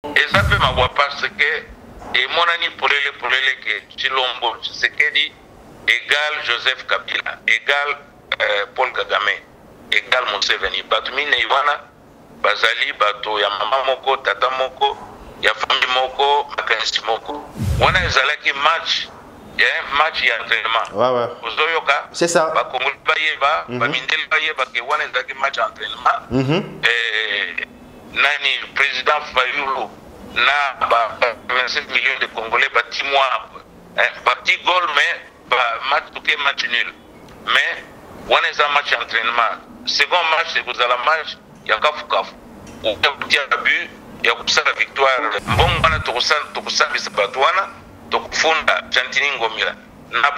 Et ça peut m'avoir parce que, et mon ami pour les que Chilombo, c'est que dit, égal Joseph Kabila, égal Paul Kagame, égal Museveni. Batumine Iwana, Bazali, Bato, ya mama moko, tata moko, ya famille moko, makanisi moko. Wana ezalaki match, match ya entraînement. Ouais. Ozoyoka, c'est ça. Ba Kongoli bayeba, ba Mindel bayeba ke wana ezalaki match entraînement. Nani président Fayulu na ba 27 millions de Congolais bati moi bati goal mais match tout match nul. Mais on est un match entraînement. Second match c'est vous à la match il y a kafu ou petit abus il y a pour ça la victoire. Bon bana to kusa bisabatuana to kufunda Chantini Ngomila na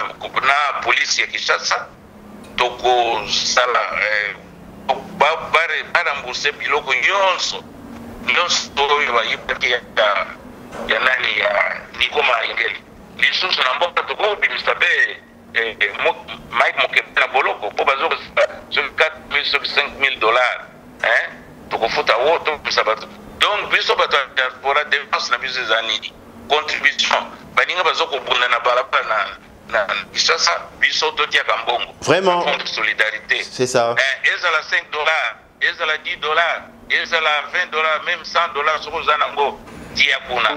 police ya Kinshasa to ko sala barambuser biloko nyonso oyo bayibaki ya nani ya Nikoma Ingeli lisusu na mboka tokobimisa be Mike Mokebe na boloko po bazoko sur 4 000 5 000 $, tokofuta woto bisabato. Donc biso bato pour la défense na biso zanini contribution baninga bazoko bunda na balabala na Kinshasa biso totia kambongo vraiment fond de solidarité, c'est ça. Ezala $5, ezala $10, ezala $20, même $100 sur Zanango dia kuna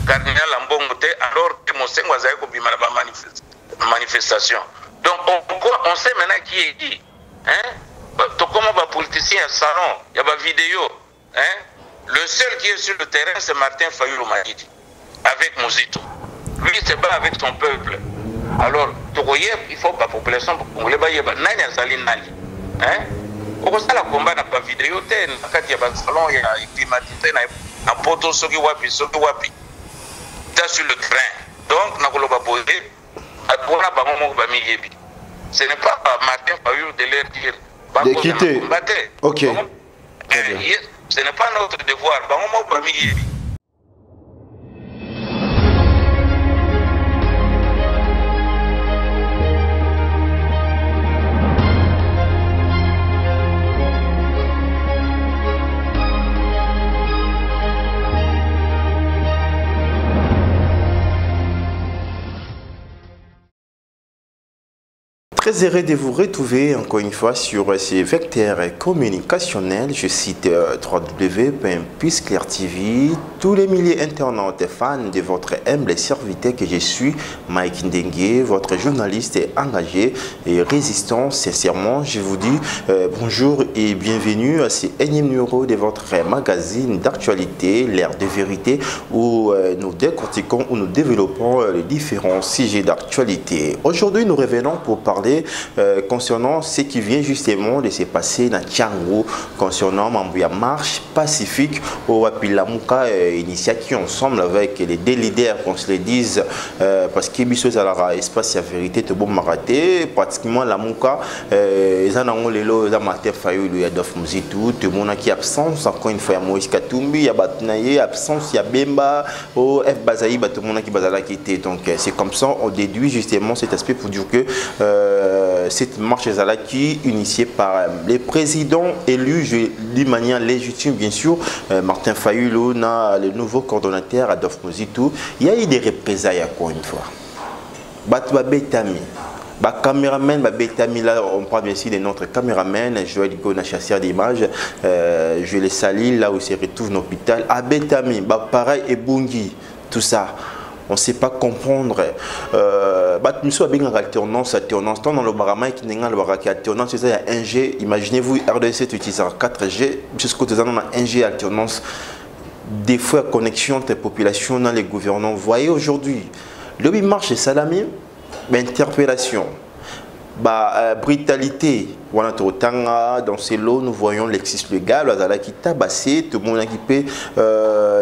cardinal ambongo te alors que Mosengo azali ko bima na manifestation. Donc on sait maintenant qui est qui, to comment ba politicien salon ya ba vidéo, le seul qui est sur le terrain c'est Martin Fayulu Madidi avec Mozito. Lui il se bat avec son peuple. Alors il faut que la population congolaise bayeba nani azali nani, okosala combat na ba vidéo te na kati ya ba salon ya climatisé na poto soki wapi ta sur le train. Donc na koloba boye atona ba momo ba miyebi. Ce n'est pas Martin Fayulu de leur dire de quitter. OK. Ce n'est pas notre devoir ba momo ba miyebi. Très heureux de vous retrouver encore une fois sur ces vecteurs communicationnels. Je cite www.puisclair TV, tous les milliers internautes et fans de votre humble serviteur que je suis, Mike Ndengue, votre journaliste engagé et résistant. Sincèrement, je vous dis bonjour et bienvenue à ce énième numéro de votre magazine d'actualité, l'ère de vérité, où nous décortiquons, où nous développons les différents sujets d'actualité. Aujourd'hui, nous revenons pour parler concernant ce qui vient justement de se passer dans Tchango, concernant la marche pacifique au Wapilamuka initiative ensemble avec les deux leaders, qu'on se le dise, parce que Bissot Zalara, espace et vérité, te bon maraté, pratiquement la Mouka, ils en ont les lots, ils ont Martin Fayulu, il y a Dof Mouzitou, tout le monde qui est absence, encore une fois, il y a Moïse Katumbi, il y a Batnaye, absence, il y a Bemba, au F Bazaï, tout le monde qui va quitter. Donc c'est comme ça, on déduit justement cet aspect pour dire que cette marche Zalaki initiée par les présidents élus d'une manière légitime bien sûr, Martin Fayulu, le nouveau coordonnateur Adolphe Mouzitou, il y a eu des représailles encore une fois. Batouba Betami, caméraman, Betami, là on parle bien sûr de notre caméraman, Joël Gona, chasseur d'images, je les salue là où se retrouve l'hôpital. À Betami, pareil et Bungi, tout ça. On ne sait pas comprendre. Alternance, dans le barama qui n'est pas alternance, il y a 1G. Imaginez-vous, RDC utilisera 4G, jusqu'au 1G alternance. Des fois, connexion entre les populations dans les gouvernants. Vous voyez aujourd'hui, le 8 mars, c'est Salami, interpellation, brutalité. Dans ces lots, nous voyons Lexis Legal, qui tabassé, tout le monde qui peut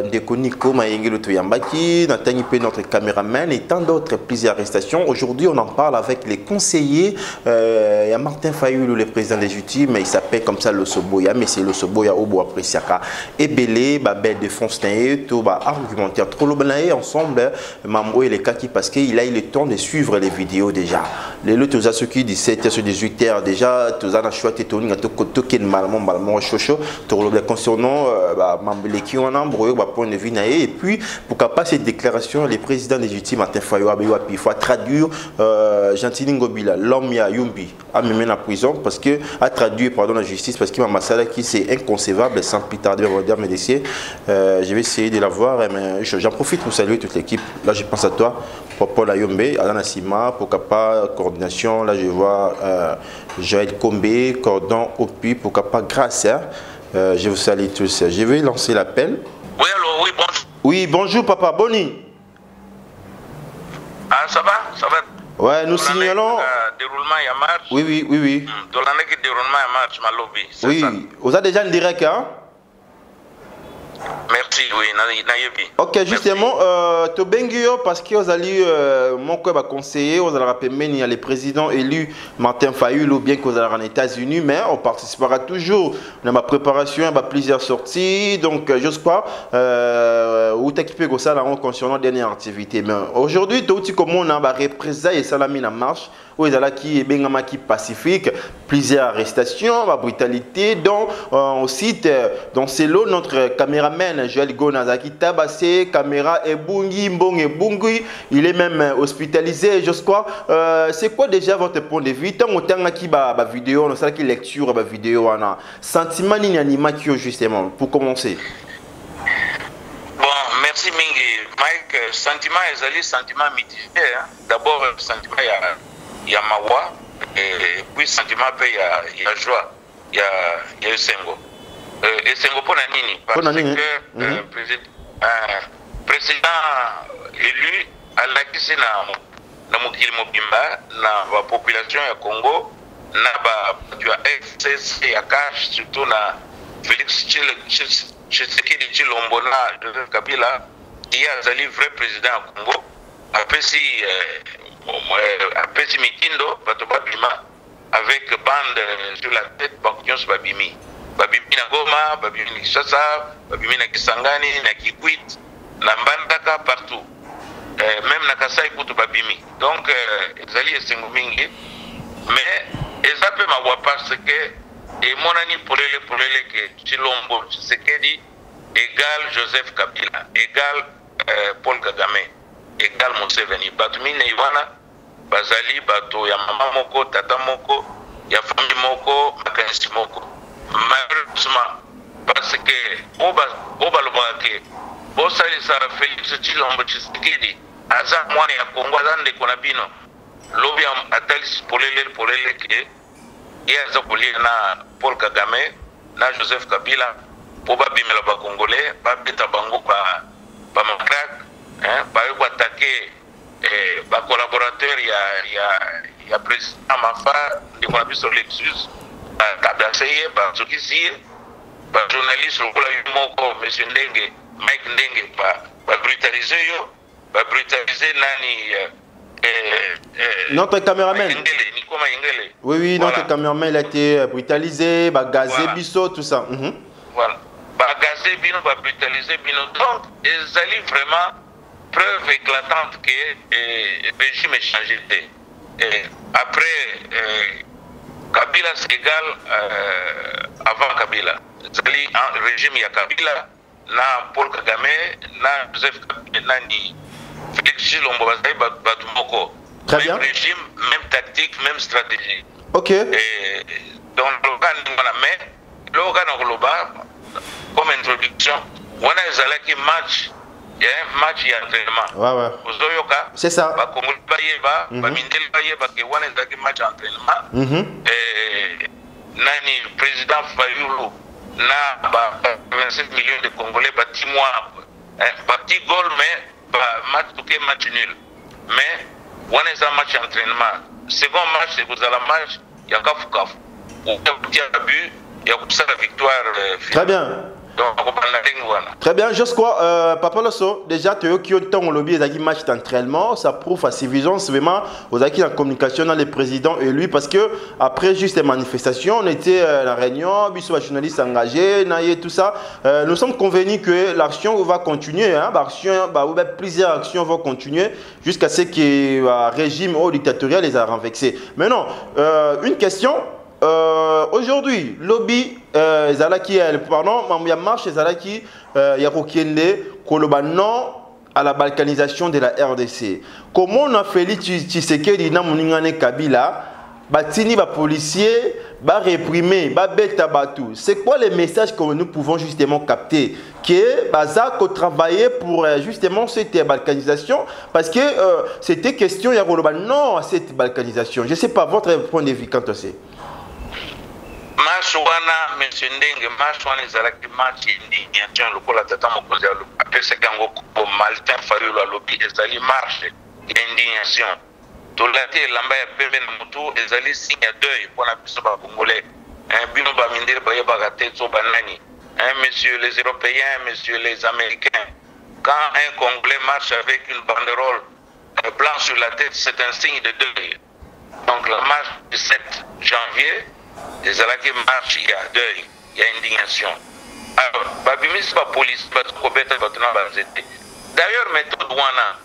Ndekoniko, Mayengelo Toyambaki, notre caméraman et tant d'autres, plusieurs arrestations. Aujourd'hui, on en parle avec les conseillers. Il y a Martin Fayulu, le président légitime, mais il s'appelle comme ça le Soboya, mais c'est le Soboya Obo Apresiaka. Et Belé, Belle Défense, tout argumentaire trop le ensemble, Mambo et les Kaki, parce qu'il a eu le temps de suivre les vidéos déjà. Les lots, ceux qui 17h sur 18h déjà tous en choix et tout nous tout malement chocho concernant Mambeleki on a embrouillé point de vue et puis pour capable cette déclaration les présidents légitimes Martin Fayulu il faut traduire Gentili Ngobila l'homme ya Yumbi a mis en prison parce que a traduit pardon la justice parce qu'il m'a massacré qui c'est inconcevable sans plus tarder dire mes dossiers je vais essayer de la voir mais j'en profite pour saluer toute l'équipe là je pense à toi Paul Ayombe Alain Sima pour capable coordination là je vois Joël Kombe cordon Opi pour capable grâce je vous salue tous je vais lancer l'appel. Oui alors oui bonjour. Oui bonjour papa Boni. Ah ça va. Ouais, nous signalons. Déroulement et marche. Oui. Dans l'année qui déroulement et marche, ma lobby. Oui, vous avez déjà un direct, hein? Merci, oui, naïbi. Ok, justement, tu bengio parce que vous allez mon coin va conseiller, vous allez rappeler les présidents élus Martin Fayulu ou bien que vous allez en États-Unis, mais on participera toujours dans ma préparation, il y a plusieurs sorties, donc je crois, où t'équiper comme ça là concernant dernière activité. Mais aujourd'hui, tout comme on a représailles et salami la marche. Où il qui est bien pacifique, plusieurs arrestations, la brutalité, dont on cite dans ces lots notre caméraman Joël Gonazaki tabassé, caméra et bungi, il est même hospitalisé, je crois. C'est quoi déjà votre point de vue? Tant autant qui ba vidéo, on sait qui lecture ba vidéo, on a sentiment ni anima qui justement pour commencer. Bon, merci Mingi. Mike, sentiment est sentiment mitigé. D'abord, sentiment il y a mawa et puis sentiment il y a joie, il y a Esengo. Esengo pour nini parce que président élu à la kisi na mukili mobimba na la population ya Congo na ba du FCC ya cash surtout na Félix Tshisekedi Tshilombo na Joseph Kabila qui a zali vrai président ya Congo apesi mitindo bato babima avec bande sur la tête bakunyonso babimi na Goma babimi na Kinshasa babimi na Kisangani na Kikwit na Mbandaka partout même na Kasai kutu babimi donc ezali esengo mingi mais eza pe mawa parce que emonani polele ke Tshilombo Tshisekedi égal Joseph Kabila égal Paul Kagame égal Museveni bato mine iwana bazali bato ya mama moko tata moko ya famille moko makanisi moko malheureusement parce que oba lobake bosali sara Félix Tshilombo Tshisekedi aza mwana ya Kongo aza ndeko na bino lobi atali polele ke ye aza kolia na Paul Kagame na Joseph Kabila po babimela bakongolais babeta bango ba makrak bayo attaquer ba collaborateur ya président Mafa de ko biso Lexus tabaseye ba zokisi ba journaliste lokola moko monsieur Ndenge Mike Ndenge ba brutaliser nani notre caméraman Nikoma Ingele. Oui, notre caméraman il a été brutalisé, ba gazé biso tout ça. Voilà. Ba gazé bino, ba brutaliser bino. Donc, ezali vraiment preuve éclatante que le régime est changé. Après, Kabila c'est égal avant Kabila. C'est-à-dire un régime il y a Kabila, na Paul Kagame, na Joseph Kabila, ni Félix Tshilombo Batumoko. Même régime, même tactique, même stratégie. Ok. Donc, l'organe comme introduction, on a un match. Il y a un match et entraînement. Ouais. C'est ça. Match entraînement. Nani président Fayulu na 27 millions de Congolais bâti mois. Bâti goal mais match nul. Mais on a un match entraînement. Second match c'est vous allez match il y a Kafu. Il y a but, il y a la victoire. Très bien. Donc, très bien, juste quoi, Papa Loso, déjà, tu as eu un lobby et match d'entraînement, ça prouve à suffisance vraiment aux acquis en communication dans les présidents élus, parce que après juste les manifestations, on était à la réunion, les journalistes engagés, tout ça. Nous sommes convenus que l'action va continuer, hein, plusieurs actions vont continuer jusqu'à ce que le régime dictatorial les a renversés. Mais non, une question. Aujourd'hui, lobby Zalaki, pardon, Mamouya marche Zalaki, Yakokende, Koloba non à la balkanisation de la RDC. Comment on a fait Tshisekedi na Mouningane Kabila, batini ba policier, ba réprimer, ba beta batou. C'est quoi les messages que nous pouvons justement capter? Que Bazak a travaillé pour justement cette balkanisation, parce que c'était question il y a non à cette balkanisation. Je ne sais pas votre point de vue quand c'est. Marche wana monsieur Ndenge marche wana ezalaki marche indignation lokola tata mokonzi apesaki yango ko Martin Fayulu alobi ezali marche indignation tolati elamba ya pembe na mutu ezali signe ya deuil mpona biso bakongolais bino bamindele bayebaka te so banani messieurs les Européens, messieurs les Américains, quand un Congolais marche avec une banderole blanche sur la tête, c'est un signe de deuil. Donc la marche du 7 janvier, les Alaki marchent, il y a deuil, il y a indignation. Alors, babimis ba police, ba kobeta batuna banzete. D'ailleurs, méthode wana,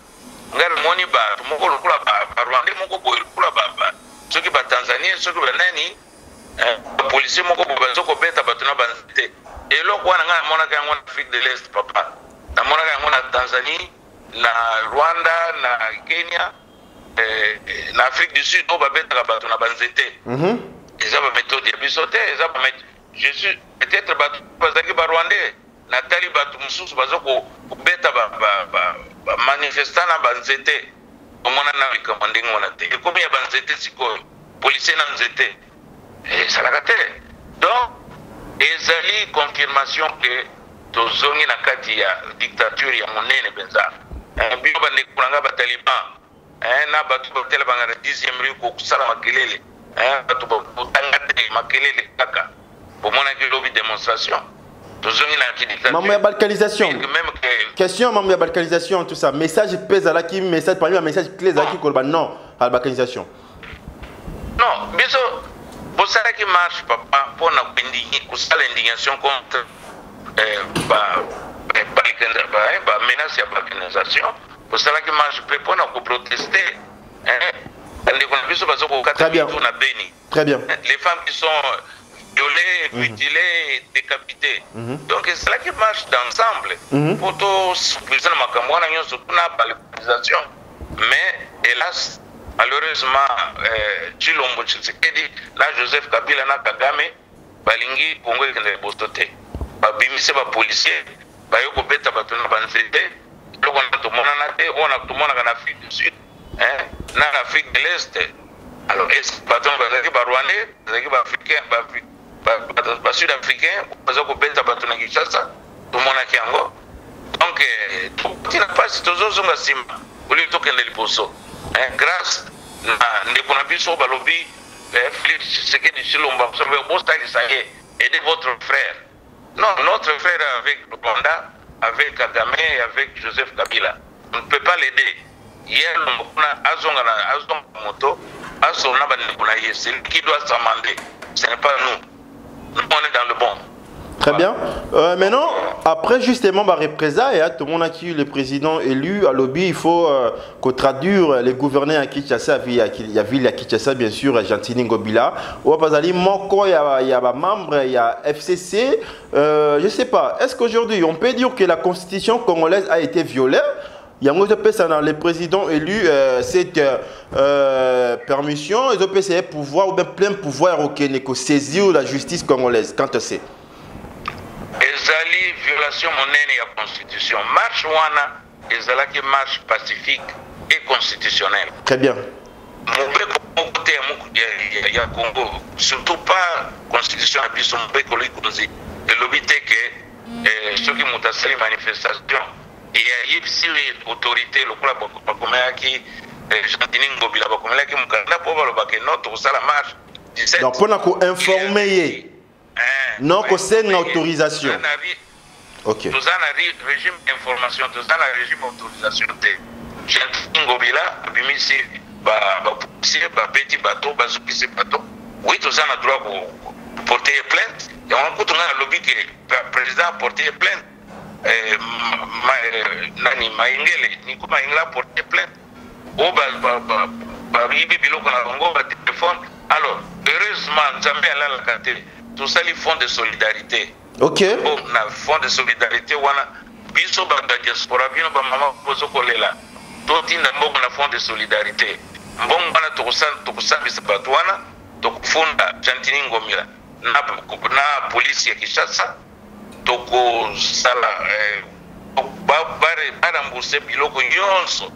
ngal moni ba, moko lokula ba Rwanda moko boy lokula ba. Ceux qui ba Tanzanie, ceux qui ba nani, ba policier moko ba kobeta batuna banzete. Et là, on a en Afrique de l'Est, papa. On a en Tanzanie, na Rwanda, na Kenya, na Afrique du Sud, on va mettre la bâton à banzete. Ils ont méthode de bisoté, ils ont méthode. Je suis peut-être parce que Rwandais, Nathalie Batumsous, parce que bêta manifestant à banzete. On a recommandé on a été. Et combien de banzete c'est quoi? Policiers dans banzete. Et ça l'a gâté. Donc, ezali confirmation que tozongi na kati ya dictature ya monene benza bino bande kulanga ba taliban na batu batela banga 10e rue ko kusala makelele batu botanga te makelele kaka bomona ke lobby démonstration tozongi na dictature maman ya balkanisation question maman ya balkanisation tout ça message pèse à la qui message parmi un message clé à qui kolba non à la balkanisation non biso Bosala qui marche, papa, pour la indignation contre la menace de la balkanisation. Bosala qui marche, pour nous protester. Très bien. Très bien. Les femmes qui sont violées, mutilées, décapitées. Donc c'est là qui marche d'ensemble. Pour tout la balkanisation. Mais hélas, malheureusement, Chilombo Tshisekedi, là Joseph Kabila na Kagame, balingi Congo ekende bostote. Babimise ba policier, bayoko beta batuna banzete, loko na tumona na te, on a tumona na Afrique du Sud, na Afrique de l'Est. Alors est-ce baton bazaki ba Rwandais, bazaki ba Africain, ba Sud-Africain, bazako beta batuna Kinshasa, tumona kiango. Donc tout n'a pas si tozo zonga simba, oli tokende liposo. Grâce à Ndekonabiso Balobi, Philippe Tshisekedi Chilombo, aidez votre frère. Non, notre frère avec le Rwanda, avec Kagame et avec Joseph Kabila. On ne peut pas l'aider. Hier, on a Azong Moto, c'est lui qui doit s'amender. Ce n'est pas nous. Nous, on est dans le bon. Très bien. Maintenant, après justement ma représailles, tout le monde a qui le président élu à lobby, il faut qu'on traduire les gouverneurs à Kinshasa, il y a ville à Kinshasa bien sûr, Gentini Ngobila. Ou pas aller Moko, il y a membre, il y a FCC. Je sais pas. Est-ce qu'aujourd'hui on peut dire que la constitution congolaise a été violée? Il y a un peu ça dans les présidents élus, cette permission, ils ont pu pouvoir ou bien plein pouvoir au saisir la justice congolaise. Quand c'est ezali violation monene ya constitution. Marche wana ezalaki marche pacifique et constitutionnelle. Très bien. Côté ya Congo, surtout pas constitution à biso mbeko likonzi. Et l'obité que ceux qui ont fait manifestation, il y a eu autorité lokola bakomaki Gentini Ngobila bakomaki mukanda po balobake notre sala marche 17. Donc on a ko informer non, que c'est une autorisation. Ok. Tous un régime d'information, tous un régime d'autorisation. J'ai un ngobila, bimisi, policier, petit bateau, bazooki bateau. Oui, tous un droit pour porter plainte. Et on écoute un lobby que le président a porté plainte. Nani Maingele, Nico Maingela a porté plainte. Oh, Bibi Biloko na Congo, téléphone. Alors, heureusement, jamais à la cantine. Tout ça, les fonds de solidarité. Ok. Bon, na fonds de solidarité, wana biso ba diaspora bino ba mama pozo kolela. Toti na mbongo na fonds de solidarité. Mbongo wana tokusambisa bato wana tokufunda Chantini Ngomila na polisi ya Kinshasa tokusala baramburse biloko nyonso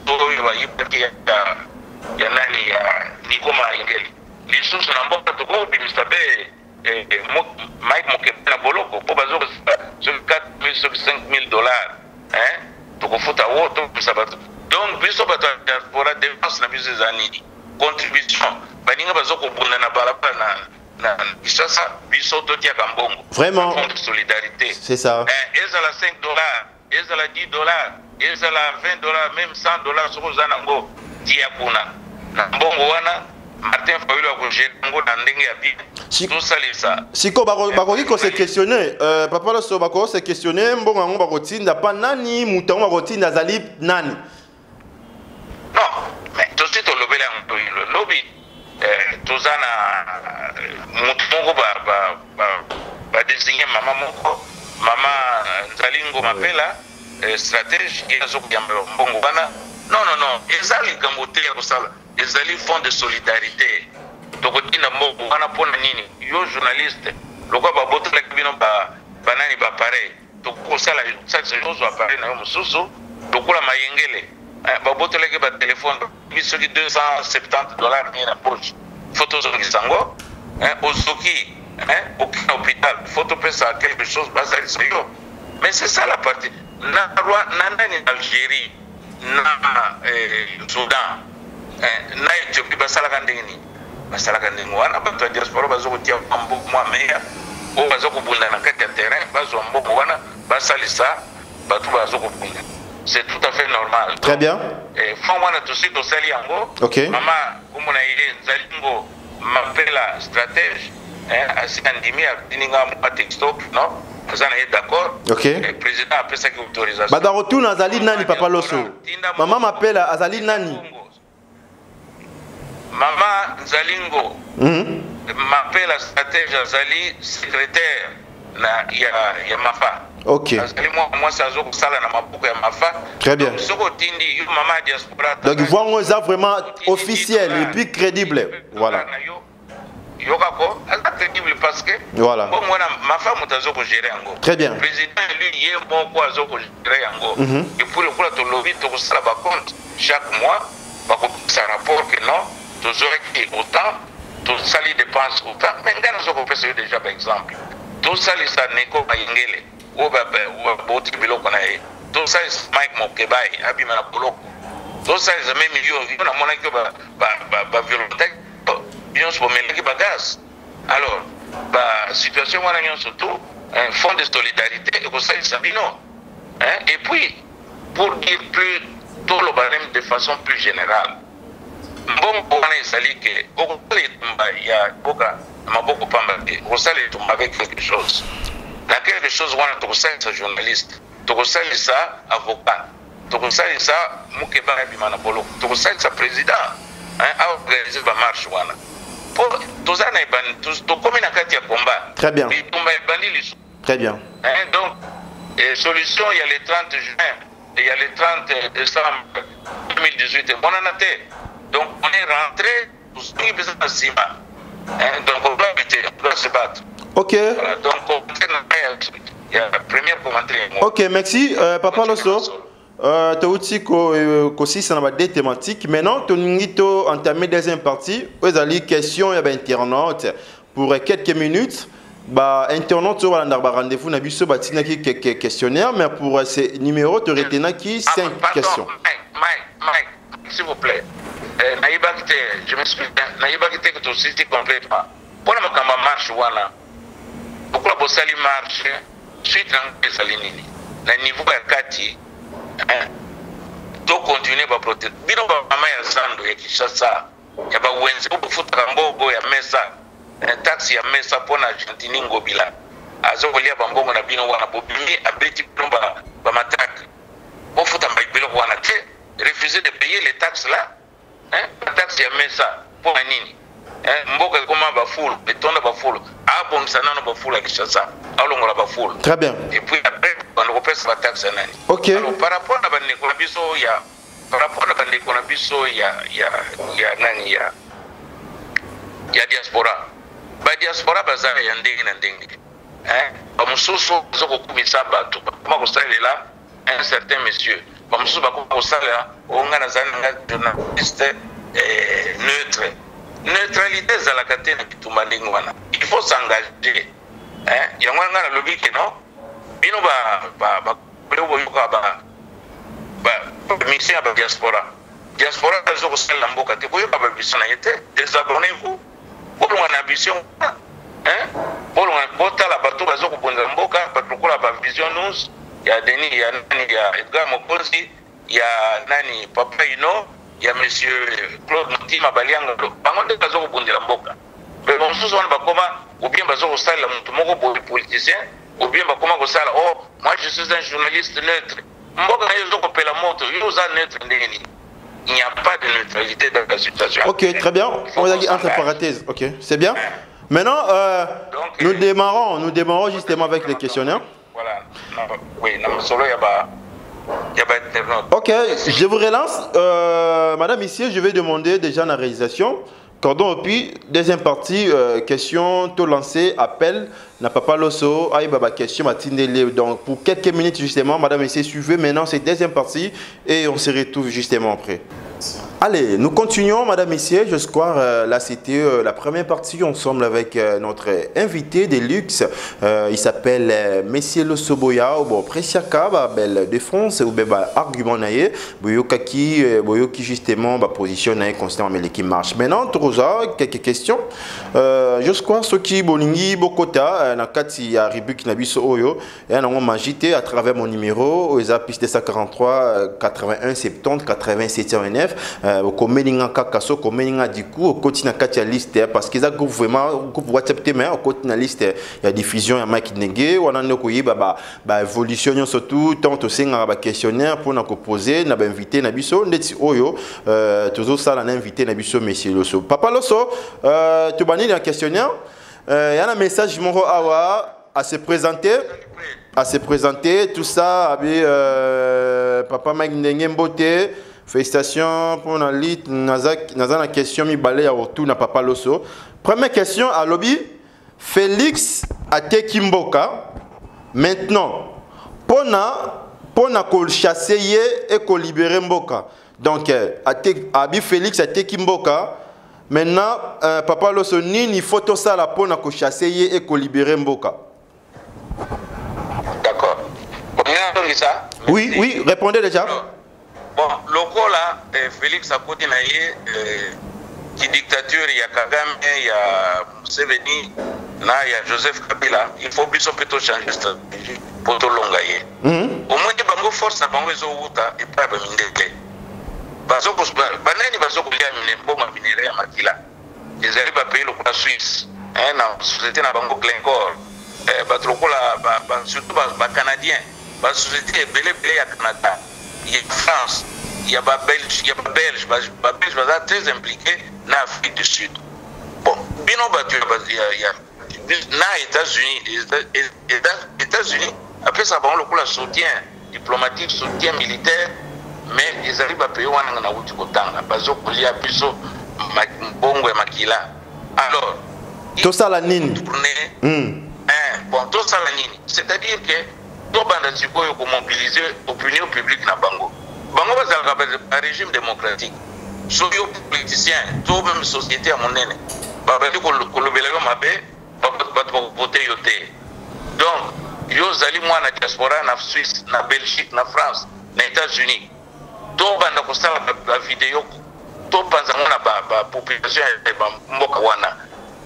oyo bayibaki ya nani ya Nico Maingeli. Lisusu na mboka tokobimisa be Mike Mokebe na boloko po bazoko sur 4 000 sur 5 000 dollars tokofuta woto bisabato. Donc biso bato diaspora défense na biso zani contribution baninga bazoko bunda na balabala na Kinshasa biso totia kambongo. Vraiment. Fond de solidarité. C'est ça. Ezala 5 dollars, ezala 10 dollars, ezala 20 dollars, même 100 dollars sur zanango tia kuna. Na mbongo wana Martin Fayulu a géré na ndenge ya bien. Tout ça les ça. Siko bakoki ko se questionner papa Loso bako se questionner mbongo ngo bakotinda pa nani mutango bakotinda zali nani. Non, mais tout de suite au lobby le lobby tozana mutongo ba désigner mama Nzalingo Mapela stratège yazo kuyamba mbongo bana. Non, ezali gambote ya kosala. Ezali fonds de solidarité. Tokotina mbongo wana pona nini? Yo journaliste, lokwa ba botela kibino banani ba pareil. Tokosala chaque chose wa pareil na yo mususu, lokola mayengele. Ba botela ke ba téléphone biso ki $270 ni na poche. Photos de sango, ozoki, aucun hôpital, photo pesa quelque chose basali yo. Mais c'est ça la partie. Na nani Algérie, na Soudan, na Éthiopie basalaka ndenge basalaka ndenge wana bato ya diaspora bazokotia mboka mwa meya oyo bazokobunda na kati ya terrain bazwa mboka wana basalisa bato bazokobunda. C'est tout à fait normal. Très bien. Fond wana tosi tosali yango. Ok. Mama komona ile Nzalingo Mapela stratège asika ndimi adininga mwa texto non azana est d'accord. Ok. Président a pesa ki autorisation. Bada retourne azali nani papa Loso. Mama Mapela azali nani. Mama Nzalingo Mapela stratège azali secrétaire na ya Mafa. Ok. Moi ça zo sala na maboko ya Mafa. Très bien. Soko tindi yo mama diaspora. Donc voir ça vraiment officiel et puis crédible. Voilà. Yokako, c'est crédible parce que voilà. Bon moi ma femme tazo ko gérer yango. Très bien. Le président lui yé bon ko azo ko gérer yango. Et pour le coup to lobby to sala ba compte chaque mois ba ko ça rapport que non, toujours qui autant, tout ça les dépenses autant. Mais ngana zo ko pesa déjà par exemple. Tout ça les ça neko bayengele. O ba boti biloko na ye. Tout ça Mike Mokebai abima na boloko. Tout ça les même millions, on a mona que ba volontaire bien sûr mais bagage. Alors situation wana nyon surtout un fonds de solidarité et comme ça sabino et puis pour dire plus tout le barème de façon plus générale bon on a sali que au tumba ya boka maboko pamba au sali tumba avec quelque chose dans quelque chose wana to ça journaliste to ça avocat to ça mukeba bimana bolo to ça président a organisé ba marche wana pour tous les bandits, tous comme une carte à combat. Très bien. Très bien. Donc, solution, il y a le 30 juin et il y a le 30 décembre 2018. On en a été. Donc, on est rentré pour ce qui est besoin de Sima. Donc, on doit se battre. Ok. Voilà. Donc, il y a la première commentaire. Ok, merci. Papa Loso. Tu as aussi des thématiques. Maintenant, tu as entamé la deuxième partie. Vous avez des questions et des internautes pour quelques minutes. Internautes, tu as rendez-vous. Tu as quelques questionnaires, mais pour ces numéros, tu as 5 questions. Mike, s'il vous plaît. Je m'explique. Que tu cites complètement. Pour la marche, pourquoi vous allez marcher? suite na ezali nini na niveau ya kati to continuer ba proteste bino ba mama ya Zando ya Kinshasa ya ba wenze ko bufutaka mbogo ya mesa taxi ya mesa pona Argentine ngobila azokolia ba mbongo na bino wana bobimi abeti bino ba matraque bofuta mbilo wana te refuser de payer les taxes là la taxe ya mesa pour nini mboka koma ba full betonda ba full abo msana na ba full ya Kinshasa alongola ba full très bien et puis après on repose la taxe nani OK alors par rapport à bandeko na biso ya par rapport à bandeko na biso ya nani ya diaspora ba diaspora bazala ya ndenge na ndenge ba mususu zoko kumisa bato koma ko salela un certain monsieur ba mususu ba ko salela onga na zana journaliste neutre neutralité zalaka te na bitumba ndenge wana il faut s'engager yango nga na lobi ke no bino ba mission ya diaspora zoko sala mboka te boyoka ba mission na yete désabonnez-vous bolonga na vision bolonga botala bato bazoko bonza mboka batukola ba vision news ya Denis ya nani ya Edgar Mokonzi ya nani Papa Ino ya monsieur Claude Mutima Balianga bango nde bazoko bondela mboka pe bonsusu wana bakoma ou bien bazoko sala mutu moko boy politicien ou bien bakoma ko sala oh moi je suis un journaliste neutre mboka na yozoko pela moto yoza neutre ndeni il n'y a pas de neutralité dans la situation. OK, très bien. On va dire entre parenthèses. OK, c'est bien. Maintenant, donc, nous démarrons justement avec les questionnaires. Voilà. Oui, solo OK, je vous relance. Madame ici, je vais demander déjà la réalisation. Cordon puis deuxième partie, question, tout lancé, appel, n'a pas l'osso, aïe baba question, Matindele. Donc pour quelques minutes justement, madame ici, suivez maintenant cette deuxième partie et on se retrouve justement après. Allez, nous continuons, madame, messieurs. Je crois là, c'était la première partie ensemble avec notre invité de luxe. Il s'appelle Monsieur Losoboya, ou Presiaka, belle défense, ou argument naïe, boyoki justement, position naïe constamment, mais qui marche. Maintenant, Troza, quelques questions. Je crois ce qui bolingi bokota, na kati ya Ribuk Nabiso Oyo, et on m'a agité à travers mon numéro, aux piste 143 81 70 87 9. Komeninga kakaso komeninga diku au continent katia liste parce qu'ils a vraiment groupe WhatsApp mais au continent liste il y a diffusion ya Mike Nege wana ndoko yiba ba évolution surtout tant au singa ba questionnaire pour na poser na ba invité na biso ndeti oyo toujours ça na invité na biso monsieur Loso papa Loso tu bani le questionnaire il y a un message moro awa à se présenter tout ça avec papa Mike Nege Mbote. Félicitations pour la liste. Nazana question mi balé à retour na papa Loso. Première question à lobby. Félix Ateki Mboka. Maintenant, pona ko chasser et ko libérer Mboka. Donc abi Félix Ateki Mboka. Maintenant, papa Loso ni photo ça la pona ko chasser et ko libérer Mboka. D'accord. Oui, répondez déjà. Bon, lokola Félix Akoti na ye qui dictature ya Kagame ya Museveni na ya Joseph Kabila, il faut biso plutôt changer stratégie pour to longa ye. Au moins de bango force na bango ezo wuta et pas ba mindele. Bazo ko banani bazo ko lia mine mboma minere ya makila. Ezali ba pays lokola Suisse, na société na bango Glencore, ba lokola ba surtout ba canadien, ba société belé ya Canada. Il y a France, il y a Belge, très impliqués dans l'Afrique du Sud. Bon, bino batu il y a États-Unis, après ça va le soutien diplomatique, soutien militaire, mais ils arrivent à payer wana na wuti kotanga, bazo kolia biso bongo et makila. Alors, tout ça la nini. Bon, tout ça la nini, c'est-à-dire que tout banda siko yo ko mobiliser opinion publique na bango. Bango bazalaka ba régime démocratique. So yo politicien, to même société à monene. Ba ba ko lobela yo mabe, ba voter yo te. Donc, yo zali mwana diaspora na Suisse, na Belgique, na France, na États-Unis. To banda ko sala ba vidéo, to panza mona ba population ba mboka wana.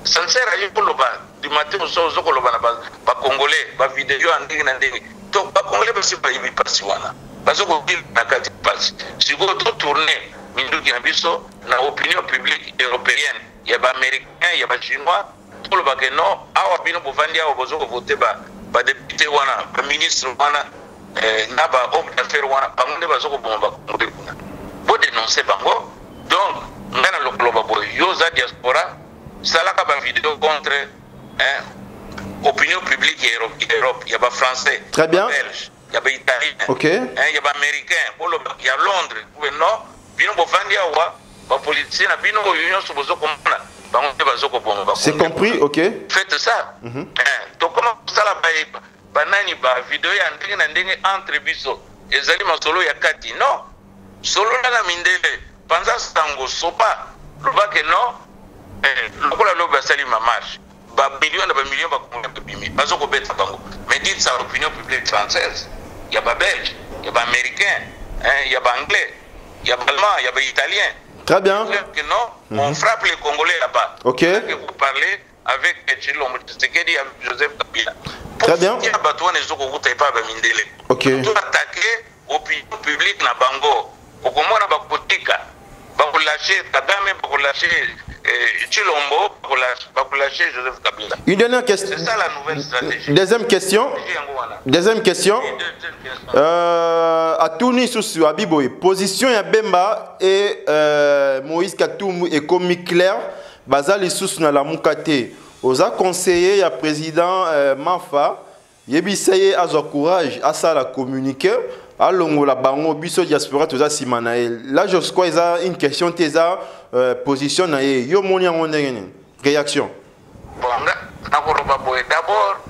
Sincère yo ko loba du matin ozokoloba na bacongolais bavideo ya ndenge na ndenge to bacongolais basi bayebi mpasi wana bazokobila na kati mpasi sikoyo totourne minduki na biso na opinion publique européenne ya baaméricain ya bachinois tolobake non awa bino bovandi awa bozokovote badepute wana baministre wana na bahomme d'affaires wana bango nde bazokoboma bacongolais kuna bodenonce bango. Donc ngai na lokoloba boye yo za diaspora salaka bavideo contre opinion publique ya Europe, il y a des Français, très bien, Belges, il y a des Italiens, okay, il y a des Américains, il y a Londres, non, bino bovandia wa, ba politiciens na bino union sobozo komona, bango bazoko bomba. C'est compris, ok. Faites ça. Donc comment ça la banani ba vidéo ya ndenge na ndenge entre biso, ezali masolo ya kati, non, solo na mindele, panza sango sopa, lobake non, lokola loba sali ma marche. Millions de millions de bimi. Mais dites ça à l'opinion publique française. Il y a des Belges, il y a des Américains, il y a des Anglais, il y a des Allemands, il y a des Italiens. Très bien. Que non, on frappe les Congolais là-bas. Ok. Que vous parlez avec Tshilombo Tshisekedi, avec Joseph Kabila. Très bien. Ok. Pour attaquer l'opinion publique na bango. Au comment on va politika. Pour lâcher Kagame, pour lâcher Tshilombo, pour lâcher Joseph Kabila. Une dernière question. C'est ça la nouvelle stratégie. Deuxième question. Deuxième question. À Touni Soussou, Abiboy, position ya Bemba et Moïse Katumbi est commis clair. Bazali Soussou na la Moukate. Oza conseiller ya président Mafa. Yebiseye a son courage à ça la communiquer. Alongo la bango biso diaspora toza simanael. Là je crois il y a une question teza position na yo moni en réaction. Bon d'abord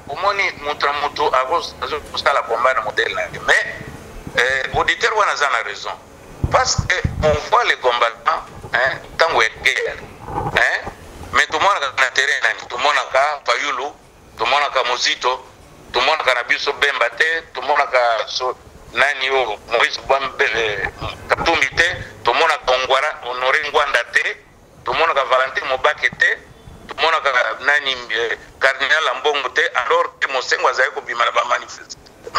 au moni montre moto à cause de ça la combat de modèle mais auditeur wana za na raison parce que on voit les combattants tant ouais guerre mais tout le monde na terrain tout le monde ka Fayulu tout le monde ka Mozito tout le monde ka Biso Bemba tout le monde ka nani yo Moïse Katumbi tout le monde a Kongwara Honoré Ngwanda tout le monde a Valentin Mobake tout le monde a nani Cardinal Ambongo alors que Mosengo Azaye ko bimala ba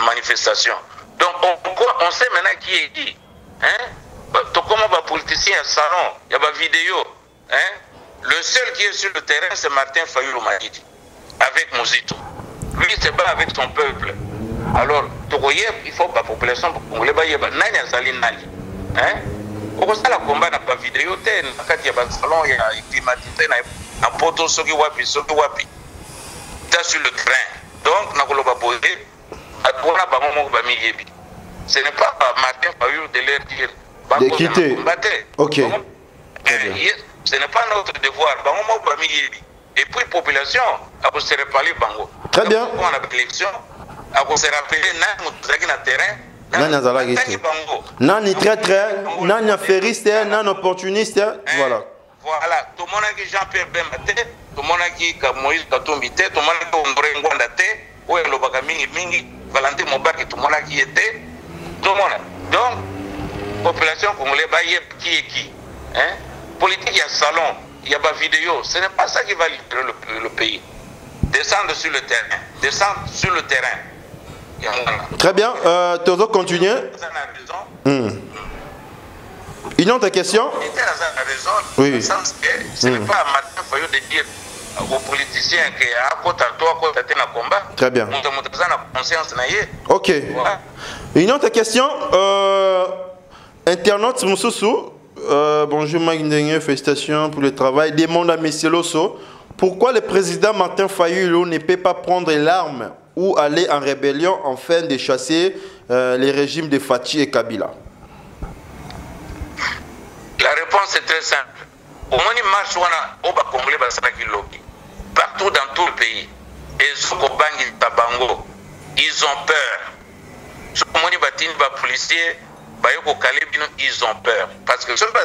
manifestation. Donc on sait maintenant qui est qui. Tout comme va politicien salon, il y a des vidéos. Le seul qui est sur le terrain c'est Martin Fayulu Madidi avec Mozito. Lui il se bat avec son peuple. Alors, il faut que la population congolaise nani azali nani. Pourquoi ça la combat na pas vidéo na kati ya salon ya climatisé na poto soki wapi ta sur le train. Donc na koloba boye atona bango moko ba miyebi. Ce n'est pas Martin Fayulu de leur dire de quitter. OK. Ce n'est pas notre devoir bango moko ba miyebi. Et puis population a se reparler bango. Très bien. On a l'élection à se rappeler na terrain nani traître nani affairiste nani opportuniste voilà tout le monde qui Jean-Pierre Bemba tout le monde qui Moïse Katumbi tout le monde qui Honoré Ngwanda ou elobaka mingi Valentin Mobake tout le monde qui était tout le monde donc population congolaise ba yeb qui est qui politique il y a salon il y a pas vidéo ce n'est pas ça qui va libérer le pays. Descendre sur le terrain. Très bien, tu dois continuer. Une autre question? Oui. Ce n'est pas à Martin Fayulu de dire aux politiciens que à côté de toi, à côté de ton combat. Très bien. Ok. Une autre question. Internaute Moussoussou. Bonjour Magdénier, félicitations pour le travail. Demande à M. Losso. Pourquoi le président Martin Fayulu ne peut pas prendre l'arme ou aller en rébellion afin de chasser les régimes de Fathi et Kabila? La réponse est très simple. Au moment où marche au Congolais partout dans tout le pays, ils ont peur. Au moment où policiers, ils ont peur. Parce que ce n'est pas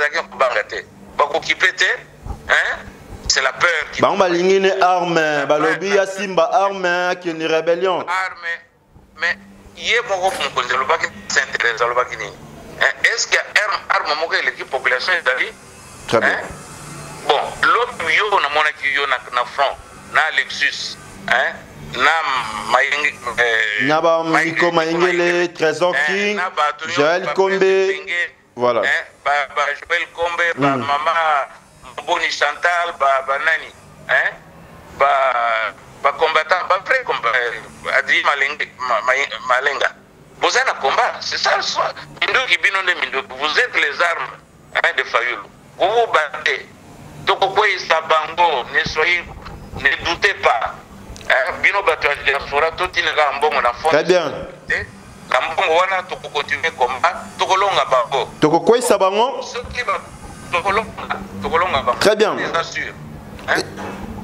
c'est la peur qui... on va ligner une arme, balobi ya simba arme qui est une rébellion. Arme, mais il y a mon groupe qui s'intéresse à l'obaki. Est-ce qu'il y a arme qui l'équipe population d'Ali? Très bien. Bon, l'autre yo na mona qui yo na front, na Lexus, hein na mayenge Naba Miko Mayengele, Trésor King, Joël Kombe, voilà. Ba Joël Kombe, ba Mama Boni Chantal, ba nani, hein, ba combattant, ba vrai combat, Adi Malenga. Vous êtes un combat, c'est ça le soir. Vous êtes les armes, hein, de Fayoulou. Vous vous battez. Donc, ne doutez pas. Très bien. Très bien.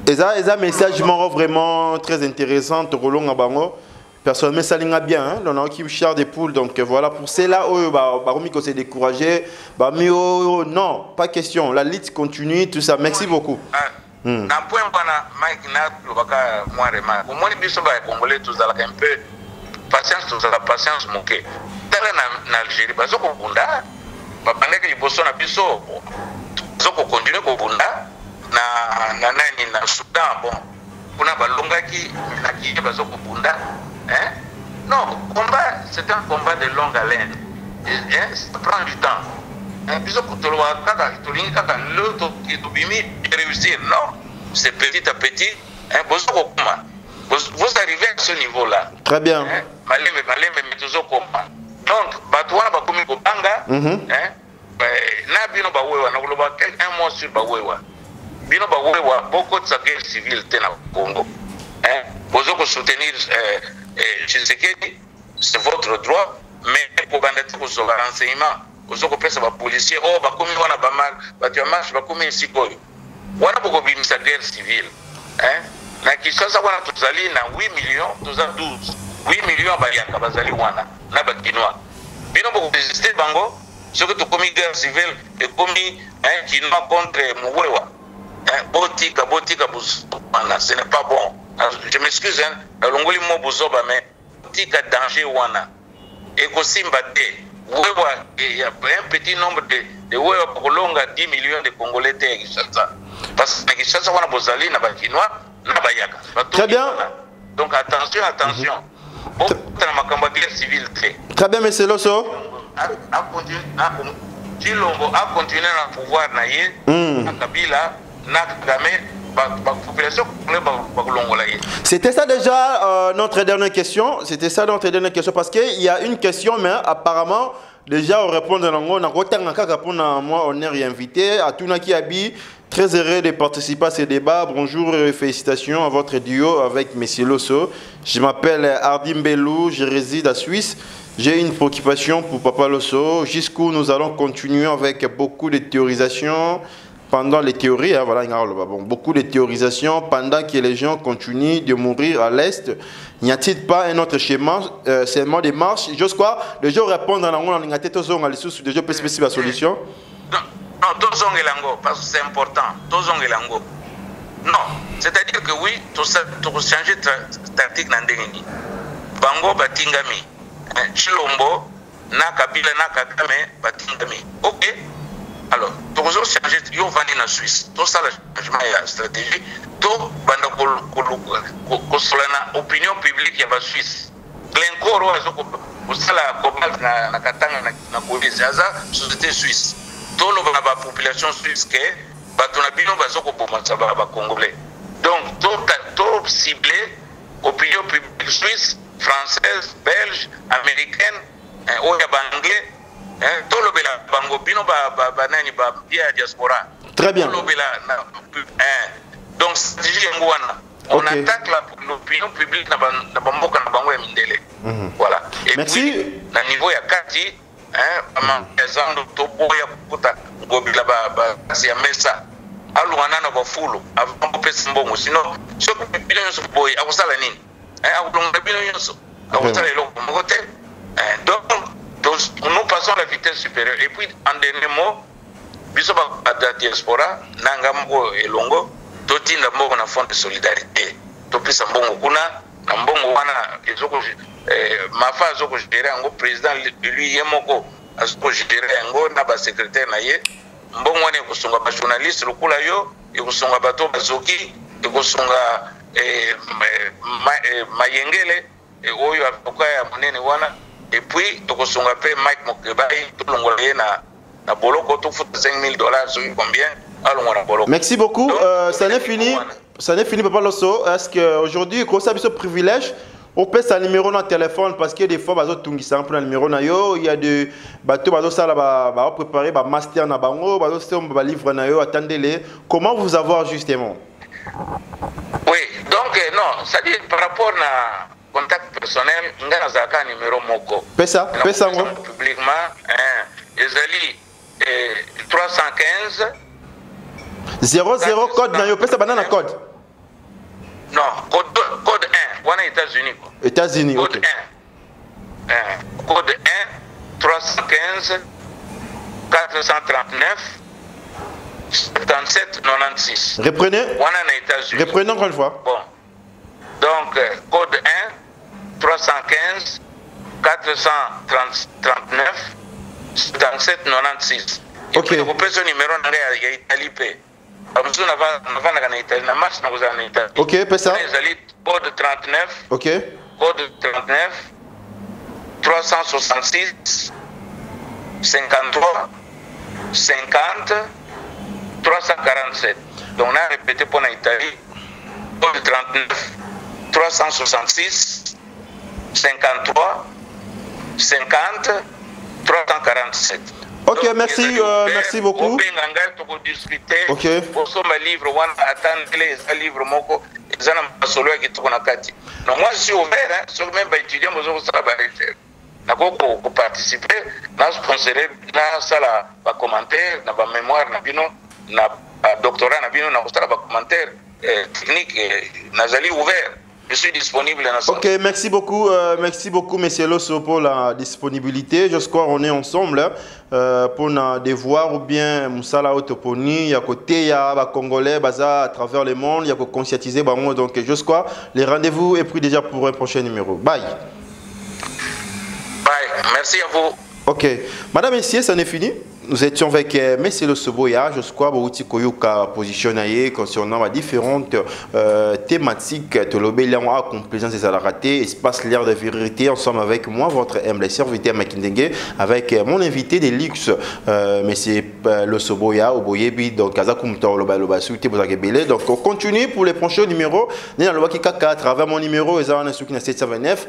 Et ça, un message vraiment très intéressant. Personnellement, ça l'est bien. Hein? On a équipe char des poules. Donc voilà, pour cela, on s'est découragé. Non, pas question. La lutte continue, tout ça. Merci beaucoup. Un point, Mike, un peu patience, tout ça, la patience manquée. En Algérie, na Soudan, bon, kuna balongaki na kiye bazoko bunda, hein? Non, combat, c'est un combat de longue haleine. Hein? Ça prend du temps. Hein? Bizoko toloa kaka, tolingi kaka l'autre qui dobimi réussir. Non, c'est petit à petit. Hein? Vous arrivez à ce niveau-là. Très bien. Hein? Maleme metuzo combat. Donc, batouana bakomi kobanga, hein? Na bino bawewa na kuloba un mois sur bawewa. Bino bawewa beaucoup de sa guerre civile tena Congo. Hein? Vous allez soutenir Tshisekedi, c'est votre droit, mais pour banditer pour son renseignement, vous allez passer par policier, oh bakomi wana bamal, batiamash bakomi ici koyo. Wana beaucoup bim sa guerre civile. Hein? Na Kinshasa wana tuzali na 8 millions, tuzali 12. 8 millions bayaka bazali wana na bakinois. Bino beaucoup résister bango. Ce que tu commis guerre civile et commis un Chinois contre Mouwewa. Botika, ce n'est pas bon. Je m'excuse, hein, l'ongoli mo bozoba, mais botika danger wana. Et aussi mbate, Wewa, il y a un petit nombre de Wewa pour longa 10 millions de Congolais à Kinshasa. Parce que Kinshasa wana bozali na ba Chinois, na bayaka. Très bien. Donc attention. Bon, t'as ma combat guerre civile très. Très bien, monsieur Loso. Chilombo a continué à pouvoir naïe, Kabila, population. C'était ça déjà notre dernière question. C'était ça notre dernière question parce qu'il y a une question, mais apparemment déjà on répond dans l'angle. On est réinvité à tout qui habite. Très heureux de participer à ce débat. Bonjour et félicitations à votre duo avec M. Loso. Je m'appelle Ardim Belou, je réside à Suisse. J'ai une préoccupation pour Papa Loso, jusqu'où nous allons continuer avec beaucoup de théorisations pendant les théories. Hein, voilà, beaucoup de théorisations pendant que les gens continuent de mourir à l'Est. N'y a-t-il pas un autre schéma, seulement des marches? Juste quoi? Les gens répondent dans la langue, on a été tous en dessous, les gens peuvent spécifier la solution. Non, tous ont lango parce que c'est important. Tous ont lango. Non, c'est-à-dire que oui, tout ça, tout changer tactique n'andengini. Bango batingami. Chilombo, na Kabila, na Kagame, batingami. Ok. Alors, tout ça changer. Yo vandi na Suisse. Tout ça le changement et la stratégie. Tout banda kosolana opinion publique ya ba Suisse. Glencore azoko usala cobalt na Katanga na Kolezi aza société suisse. Tout la population suisse que batonabino bazoko bomansa ba congolais. Donc tout ciblé opinion publique suisse, française, belge, américaine, oya anglais, tout le bela bango bino nani ba dia diaspora. Très bien. Donc stratégie ngwana. On attaque l'opinion publique na bamboka na bango ya mindele. Voilà. Et merci. Puis na niveau ya kati exemple toboya kuta ngobila ya mesa aluana na bafulu avant pesa mbongo sinon ce que bino yoso boy akusala nini akulonga bino yoso akusala eloko mokote. Donc nous passons à la vitesse supérieure et puis en dernier mot biso ba diaspora nanga moko elongo totinda mbongo na fond de solidarité topesa mbongo kuna na mbongo wana ezoko mafa azoko gérer ngo président lui yemoko azoko gérer ngo na ba secrétaire na ye mbongo wana ekusunga ba journaliste lokula yo ekusunga bato bazoki ekusunga Mayengele oyo avocat ya monene wana et puis tokosunga pe Mike Mokebai tolongola ye na boloko tofuta $5,000 sur combien alongo na boloko. Merci beaucoup. Ça n'est fini. Ça n'est fini, Papa Loso. Est-ce qu'aujourd'hui, il y a ce privilège, on peut sa numéro dans le téléphone parce que des fois, il y a un numéro, il y a des bateaux qui ont préparé un master, un livre, attendez-les. Comment vous avoir justement? Oui, donc non, c'est-à-dire par rapport à contact personnel, il y a un numéro moko. Pesa publiquement, Ezali 315 00 code nayo, pesa banana code. Non, code 1, on est États-Unis. États-Unis, code ok. 1. Code 1, 315 439 77 96. Reprenez. On est aux États-Unis. Reprenez encore une fois. Bon. Donc, code 1, 315 439 77 96. Ok. Et puis, ce numéro est Italie. Ok, pesa. Code 39. Ok. Code 39 366 53 50 347. Donc on a répété pour l'Italie. Code 39 366 53 50 347. Ok, donc, merci, merci beaucoup. Ok. Donc moi je suis ouvert, hein, sur même étudiants, je participer, je sponsorer, je commentaire, je mémoire, je doctorat, je commentaire technique, je ouvert. Je suis disponible. Ok, merci beaucoup, Monsieur Loso, pour la disponibilité. Je crois qu'on est ensemble pour nos devoirs ou bien Moussala Autoponi, il y a côté, il y a Congolais, à travers le monde, il y a conscientiser. Donc, je crois, les rendez-vous est pris déjà pour un prochain numéro. Bye. Bye, merci à vous. Ok, Madame et Messieurs, ça n'est fini. Nous étions avec M. Losoboya, je crois, Bouti Koyuka positionné concernant différentes thématiques. Tolobélian a complaisance des salaratés, espace l'air de vérité. Ensemble avec moi, votre humble serviteur Makindenge, avec mon invité de luxe, M. Losoboya, Oboyebi, donc Kazakum Toloba Souté Bozakebele. Donc on continue pour les prochains numéros. Nous allons voir à travers mon numéro, ils ont un soutien 729.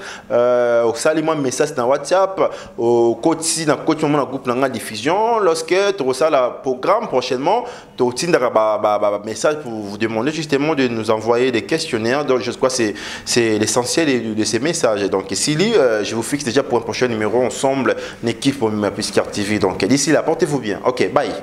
Au saluement message dans WhatsApp, au quotidien, dans le groupe de diffusion. Lorsque tu reçois le programme prochainement, tu as un message pour vous demander justement de nous envoyer des questionnaires. Donc, je crois que c'est l'essentiel de ces messages. Donc, Sili, je vous fixe déjà pour un prochain numéro ensemble, une équipe pour Puiscar TV. Donc, d'ici là, portez-vous bien. Ok, bye.